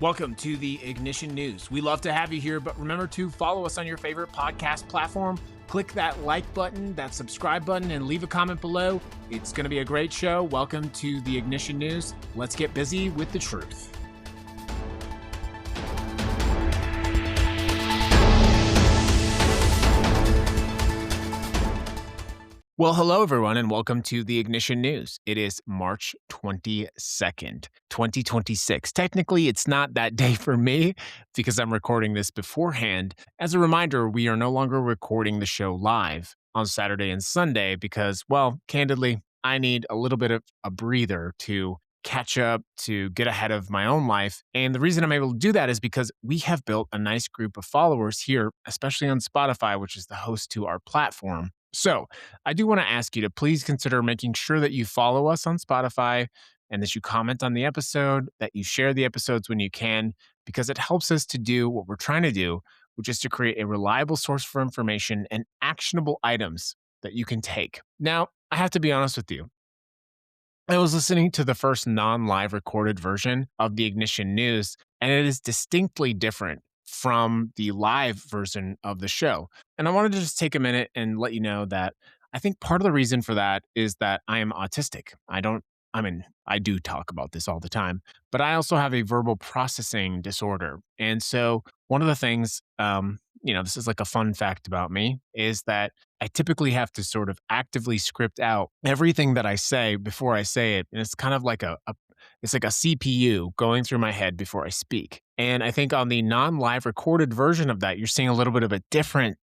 Welcome to the Ignition News. We love to have you here, but remember to follow us on your favorite podcast platform. Click that like button, that subscribe button, and leave a comment below. It's going to be a great show. Welcome to the Ignition News. Let's get busy with the truth. Well, hello, everyone, and welcome to the Ignition News. It is March 22nd, 2026. Technically, it's not that day for me because I'm recording this beforehand. As a reminder, we are no longer recording the show live on Saturday and Sunday because, well, candidly, I need a little bit of a breather to catch up, to get ahead of my own life. And the reason I'm able to do that is because we have built a nice group of followers here, especially on Spotify, which is the host to our platform. So I do want to ask you to please consider making sure that you follow us on Spotify and that you comment on the episode, that you share the episodes when you can, because it helps us to do what we're trying to do, which is to create a reliable source for information and actionable items that you can take. Now, I have to be honest with you. I was listening to the first non-live recorded version of the Ignition News, and it is distinctly different from the live version of the show. And I wanted to just take a minute and let you know that I think part of the reason for that is that I am autistic. I do talk about this all the time, but I also have a verbal processing disorder. And so one of the things, this is like a fun fact about me, is that I typically have to sort of actively script out everything that I say before I say it. And it's kind of like it's like a CPU going through my head before I speak. And I think on the non-live recorded version of that, you're seeing a little bit of a different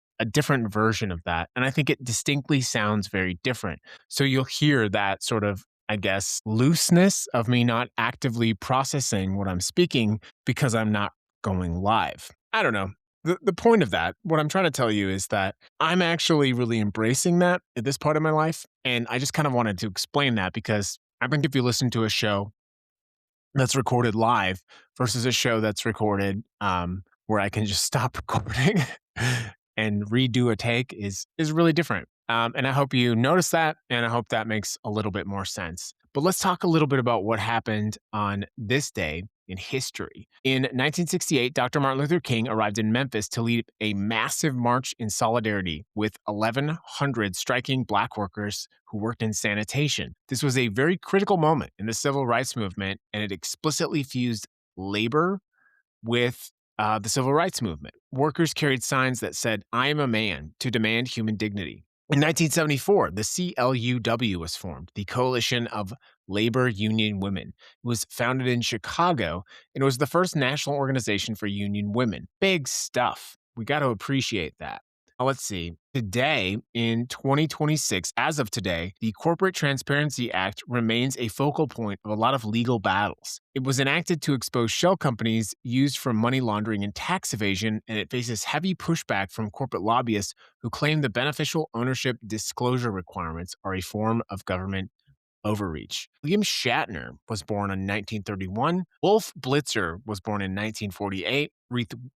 version of that. And I think it distinctly sounds very different. So you'll hear that sort of, I guess, looseness of me not actively processing what I'm speaking because I'm not going live. I don't know. The point of that, what I'm trying to tell you is that I'm actually really embracing that at this part of my life. And I just kind of wanted to explain that because I think if you listen to a show that's recorded live versus a show that's recorded where I can just stop recording and redo a take is really different. And I hope you notice that, and I hope that makes a little bit more sense. But let's talk a little bit about what happened on this day in history. In 1968, Dr. Martin Luther King arrived in Memphis to lead a massive march in solidarity with 1,100 striking Black workers who worked in sanitation. This was a very critical moment in the civil rights movement, and it explicitly fused labor with the civil rights movement. Workers carried signs that said, "I am a man," to demand human dignity. In 1974, the CLUW was formed, the Coalition of Labor Union Women. It was founded in Chicago, and it was the first national organization for union women. Big stuff. We got to appreciate that. Now, let's see. Today, in 2026, as of today, the Corporate Transparency Act remains a focal point of a lot of legal battles. It was enacted to expose shell companies used for money laundering and tax evasion, and it faces heavy pushback from corporate lobbyists who claim the beneficial ownership disclosure requirements are a form of government overreach. William Shatner was born in 1931. Wolf Blitzer was born in 1948.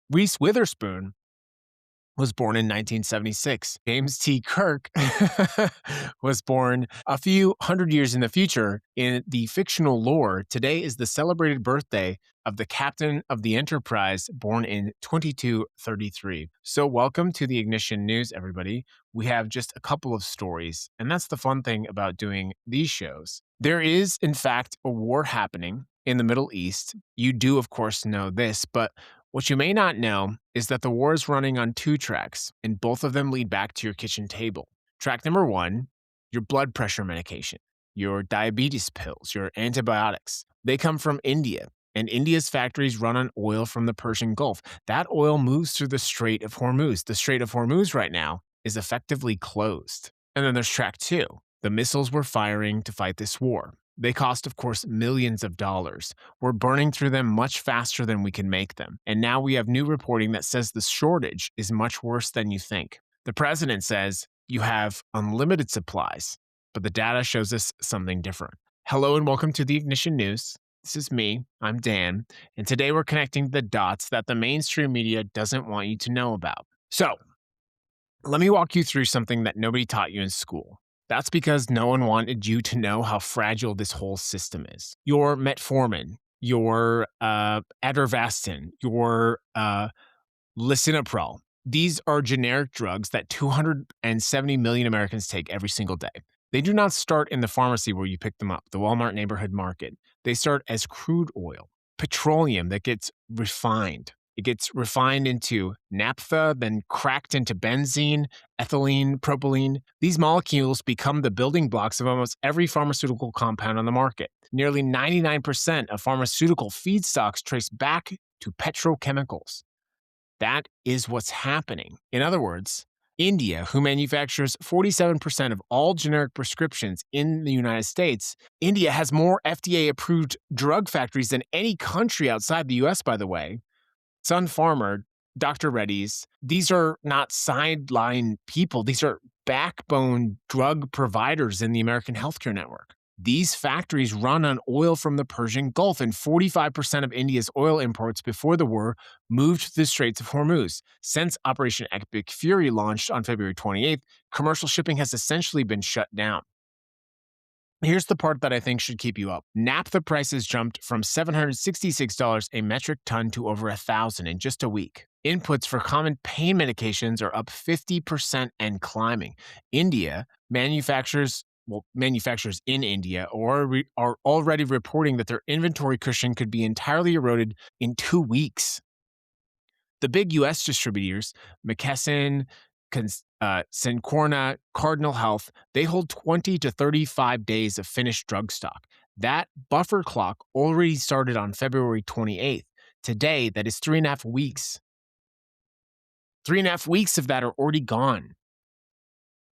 Reese Witherspoon was born in 1976. James T. Kirk was born a few hundred years in the future. In the fictional lore, today is the celebrated birthday of the captain of the Enterprise, born in 2233. So welcome to the Ignition News, everybody. We have just a couple of stories, and that's the fun thing about doing these shows. There is, in fact, a war happening in the Middle East. You do, of course, know this, but what you may not know is that the war is running on two tracks, and both of them lead back to your kitchen table. Track number one, your blood pressure medication, your diabetes pills, your antibiotics. They come from India, and India's factories run on oil from the Persian Gulf. That oil moves through the Strait of Hormuz. The Strait of Hormuz right now is effectively closed. And then there's track two, the missiles we're firing to fight this war. They cost, of course, millions of dollars. We're burning through them much faster than we can make them. And now we have new reporting that says the shortage is much worse than you think. The president says you have unlimited supplies, but the data shows us something different. Hello and welcome to the Ignition News. This is me, I'm Dan, and today we're connecting the dots that the mainstream media doesn't want you to know about. So, let me walk you through something that nobody taught you in school. That's because no one wanted you to know how fragile this whole system is. Your metformin, your Atorvastatin, your lisinopril. These are generic drugs that 270 million Americans take every single day. They do not start in the pharmacy where you pick them up, the Walmart neighborhood market. They start as crude oil, petroleum that gets refined. It gets refined into naphtha, then cracked into benzene, ethylene, propylene. These molecules become the building blocks of almost every pharmaceutical compound on the market. Nearly 99% of pharmaceutical feedstocks trace back to petrochemicals. That is what's happening. In other words, India, who manufactures 47% of all generic prescriptions in the United States, India has more FDA-approved drug factories than any country outside the US, by the way. Sun Pharma, Dr. Reddy's, these are not sideline people. These are backbone drug providers in the American healthcare network. These factories run on oil from the Persian Gulf, and 45% of India's oil imports before the war moved to the Straits of Hormuz. Since Operation Epic Fury launched on February 28th, commercial shipping has essentially been shut down. Here's the part that I think should keep you up. Naphtha prices jumped from $766 a metric ton to over $1,000 in just a week. Inputs for common pain medications are up 50% and climbing. India manufacturers in India are already reporting that their inventory cushion could be entirely eroded in 2 weeks. The big U.S. distributors, McKesson, Syncorna, Cardinal Health, they hold 20 to 35 days of finished drug stock. That buffer clock already started on February 28th. Today, that is 3.5 weeks. 3.5 weeks of that are already gone.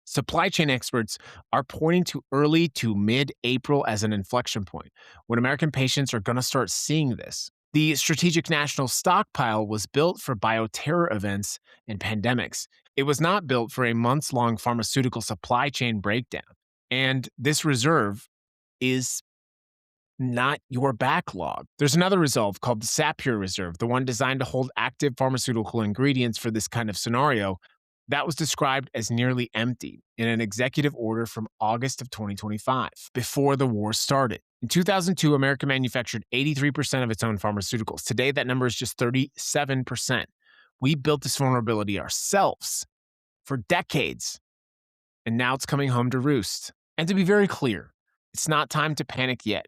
Supply chain experts are pointing to early to mid-April as an inflection point, when American patients are going to start seeing this. The Strategic National Stockpile was built for bioterror events and pandemics. It was not built for a months-long pharmaceutical supply chain breakdown. And this reserve is not your backlog. There's another reserve called the Sapure Reserve, the one designed to hold active pharmaceutical ingredients for this kind of scenario. That was described as nearly empty in an executive order from August of 2025, before the war started. In 2002, America manufactured 83% of its own pharmaceuticals. Today, that number is just 37%. We built this vulnerability ourselves for decades, and now it's coming home to roost. And to be very clear, it's not time to panic yet.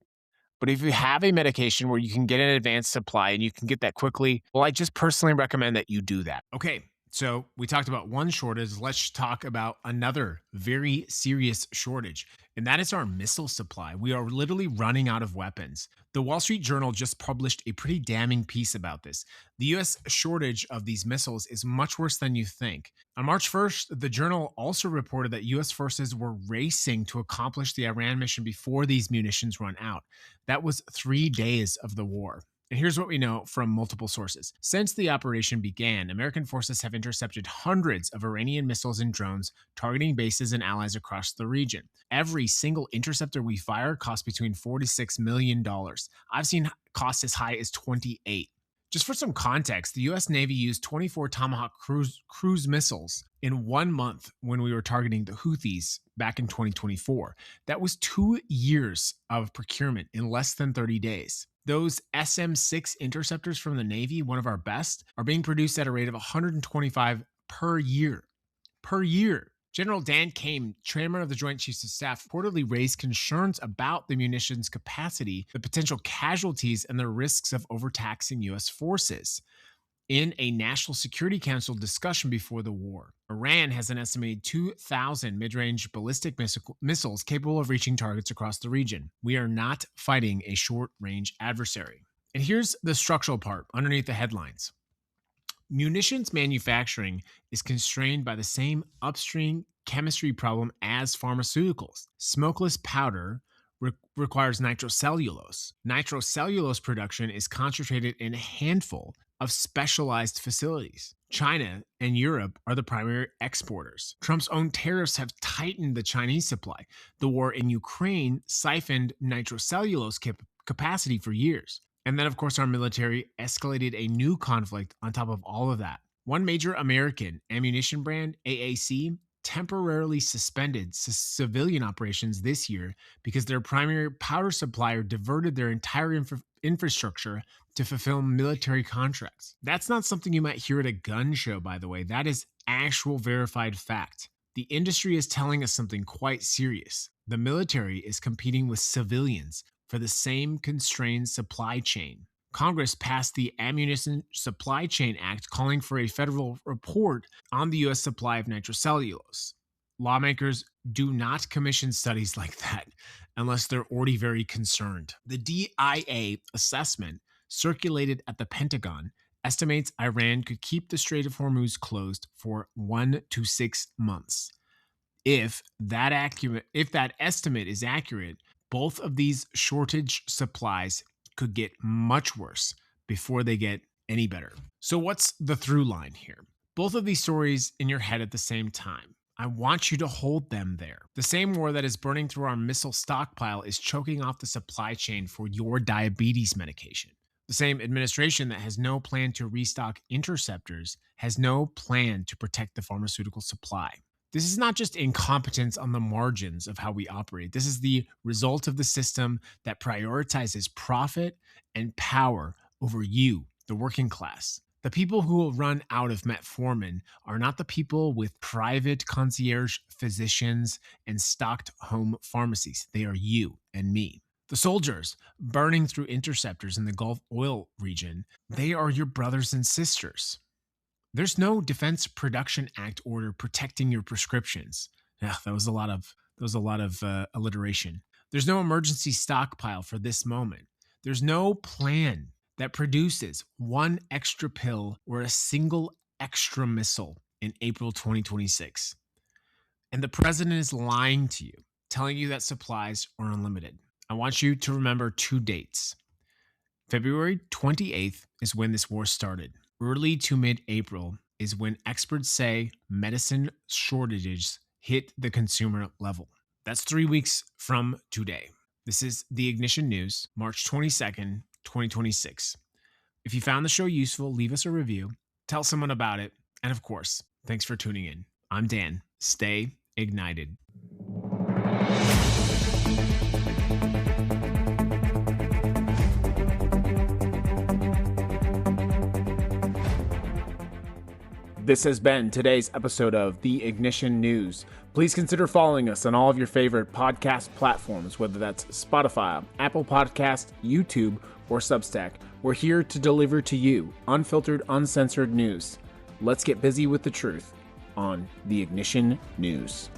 But if you have a medication where you can get an advanced supply and you can get that quickly, well, I just personally recommend that you do that. Okay. So we talked about one shortage. Let's talk about another very serious shortage, and that is our missile supply. We are literally running out of weapons. The Wall Street Journal just published a pretty damning piece about this. The U.S. shortage of these missiles is much worse than you think. On March 1st, the Journal also reported that U.S. forces were racing to accomplish the Iran mission before these munitions run out. That was 3 days of the war. And here's what we know from multiple sources. Since the operation began, American forces have intercepted hundreds of Iranian missiles and drones targeting bases and allies across the region. Every single interceptor we fire costs between $4 to $6 million. I've seen costs as high as 28. Just for some context, the U.S. Navy used 24 Tomahawk cruise missiles in 1 month when we were targeting the Houthis back in 2024. That was 2 years of procurement in less than 30 days. Those SM-6 interceptors from the Navy, one of our best, are being produced at a rate of 125 per year. Per year. General Dan Kame, chairman of the Joint Chiefs of Staff, reportedly raised concerns about the munitions capacity, the potential casualties, and the risks of overtaxing U.S. forces. In a National Security Council discussion before the war, Iran has an estimated 2,000 mid-range ballistic missiles capable of reaching targets across the region. We are not fighting a short-range adversary. And here's the structural part underneath the headlines. Munitions manufacturing is constrained by the same upstream chemistry problem as pharmaceuticals. Smokeless powder requires nitrocellulose. Nitrocellulose production is concentrated in a handful of specialized facilities. China and Europe are the primary exporters. Trump's own tariffs have tightened the Chinese supply. The war in Ukraine siphoned nitrocellulose capacity for years. And then, of course, our military escalated a new conflict on top of all of that. One major American ammunition brand, AAC, temporarily suspended civilian operations this year because their primary power supplier diverted their entire infrastructure to fulfill military contracts. That's not something you might hear at a gun show, by the way. That is actual verified fact. The industry is telling us something quite serious. The military is competing with civilians for the same constrained supply chain. Congress passed the Ammunition Supply Chain Act calling for a federal report on the U.S. supply of nitrocellulose. Lawmakers do not commission studies like that unless they're already very concerned. The DIA assessment circulated at the Pentagon estimates Iran could keep the Strait of Hormuz closed for 1 to 6 months. If that estimate is accurate, both of these shortage supplies could get much worse before they get any better. So what's the through line here? Both of these stories in your head at the same time. I want you to hold them there. The same war that is burning through our missile stockpile is choking off the supply chain for your diabetes medication. The same administration that has no plan to restock interceptors has no plan to protect the pharmaceutical supply. This is not just incompetence on the margins of how we operate. This is the result of the system that prioritizes profit and power over you, the working class. The people who will run out of metformin are not the people with private concierge physicians and stocked home pharmacies. They are you and me. The soldiers burning through interceptors in the Gulf oil region, they are your brothers and sisters. There's no Defense Production Act order protecting your prescriptions. Yeah, that was a lot of alliteration. There's no emergency stockpile for this moment. There's no plan that produces one extra pill or a single extra missile in April 2026. And the president is lying to you, telling you that supplies are unlimited. I want you to remember 2 dates. February 28th is when this war started. Early to mid-April is when experts say medicine shortages hit the consumer level. That's 3 weeks from today. This is The Ignition News, March 22nd, 2026. If you found the show useful, leave us a review, tell someone about it, and of course, thanks for tuning in. I'm Dan. Stay ignited. This has been today's episode of The Ignition News. Please consider following us on all of your favorite podcast platforms, whether that's Spotify, Apple Podcast, YouTube, or Substack. We're here to deliver to you unfiltered, uncensored news. Let's get busy with the truth on The Ignition News.